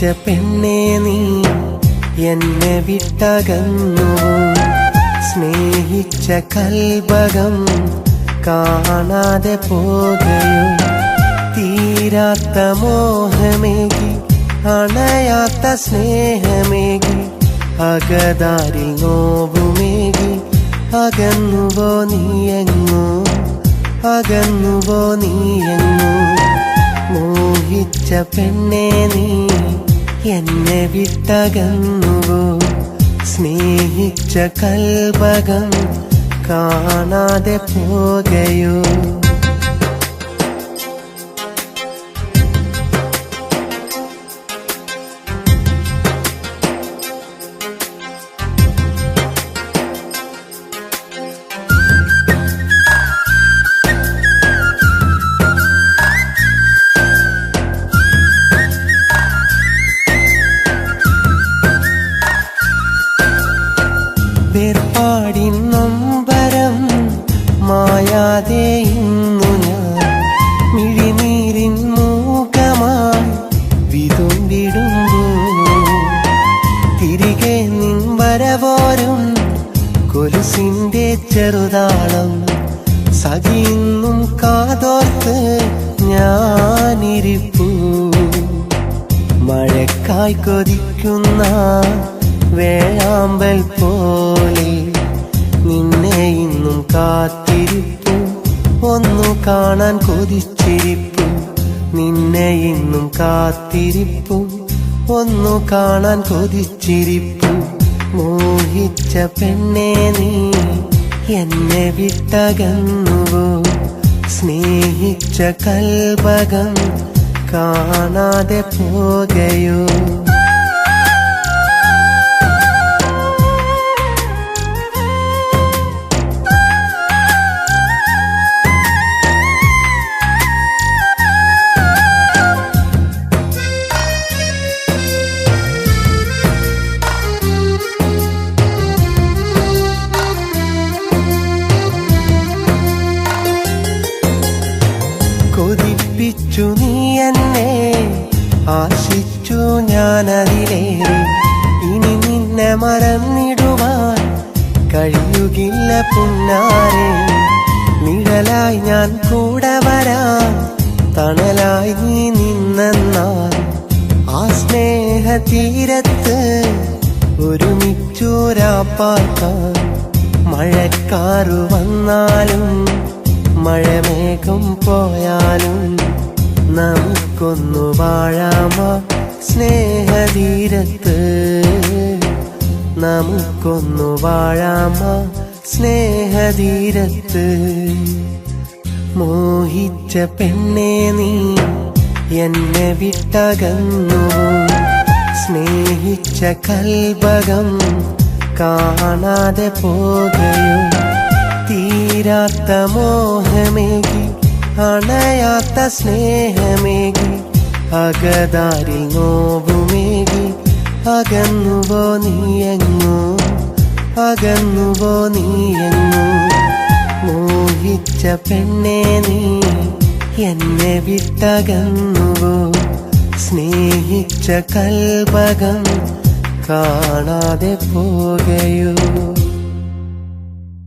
പെണ്ണേ നീ എന്നെ വിട്ടകന്നു സ്നേഹിച്ച കൽബകം കാണാതെ പോകയോ തീരാത്ത മോഹമേകി അണയാത്ത സ്നേഹമേകി അകതാരിൽ നോവുമേകി അകന്നുവോ നീയെങ്ങോ അകന്നുവോ നീയെങ്ങോ മോഹിച്ച പെണ്ണേ നീ എന്നെ വിട്ടകന്നുവോ സ്നേഹിച്ച കൽബകം കാണാതെ പോകയോ വേർപാടിൻ നൊമ്പരം മായാതെ ഇന്നു ഞാൻ മിഴിനീരിൻ മൂകമായി വിതുമ്പിടുമ്പോൾ തിരികെ നിൻ വരവോരും കൊലുസിന്റെ ചെറുതാളം സഖിന്നും കാതോർത്ത് ഞാനിരിപ്പൂ മഴക്കായി കൊതിക്കുന്ന വേഴാമ്പൽ പോലെ നിന്നെ ഇന്നും കാത്തിരിപ്പു ഒന്നു കാണാൻ കൊതിച്ചിരിപ്പു നിന്നെ ഇന്നും കാത്തിരിപ്പു ഒന്നു കാണാൻ കൊതിച്ചിരിപ്പു മോഹിച്ച പെണ്ണേ നീ എന്നെ വിട്ടകന്നുവോ സ്നേഹിച്ച കൽബകം കാണാതെ പോകയോ കൊതിപ്പിച്ചു നീ എന്നെ ആശിച്ചു ഞാനതിലേറെ ഇനി നിന്നെ മറന്നിടുവാൻ കഴിയുകില്ല പുന്നാരെ നിഴലായി ഞാൻ കൂടെ വരാൻ തണലായി നീ നിന്നെന്നാൽ ആ സ്നേഹ തീരത്ത് ഒരുമിച്ചൂരാപ്പാർക്കാൻ മഴക്കാറു വന്നാലും മഴമേഘം പോയാലും നമുക്കൊന്നു വാഴാമോ സ്നേഹതീരത്ത് നമുക്കൊന്നു വാഴാമോ സ്നേഹതീരത്ത് മോഹിച്ച പെണ്ണേ നീ എന്നെ വിട്ടകന്നു സ്നേഹിച്ച കൽബകം കാണാതെ പോകയോ തീരാത്ത മോഹമേകി അണയാത്ത സ്നേഹമേകി അകതാരിൽ നോവുമേകി അകന്നുവോ നീയെങ്ങോ അകന്നുവോ നീയെങ്ങോ മോഹിച്ച പെണ്ണേ നീ എന്നെ വിട്ടകന്നുവോ സ്നേഹിച്ച കൽബകം കാണാതെ പോകയോ